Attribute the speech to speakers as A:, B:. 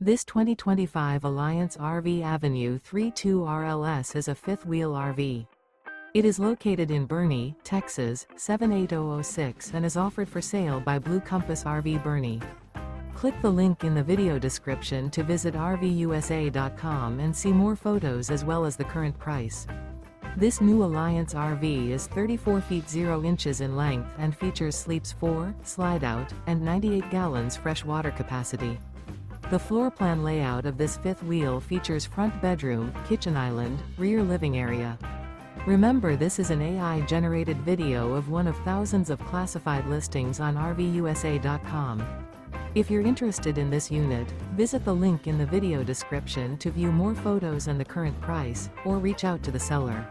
A: This 2025 Alliance RV Avenue 32 RLS is a fifth-wheel RV. It is located in Boerne, Texas, 78006 and is offered for sale by Blue Compass RV Boerne. Click the link in the video description to visit RVUSA.com and see more photos as well as the current price. This new Alliance RV is 34 feet 0 inches in length and features sleeps 4, slide-out, and 98 gallons fresh water capacity. The floor plan layout of this fifth wheel features front bedroom, kitchen island, rear living area. Remember, this is an AI-generated video of one of thousands of classified listings on RVUSA.com. If you're interested in this unit, visit the link in the video description to view more photos and the current price, or reach out to the seller.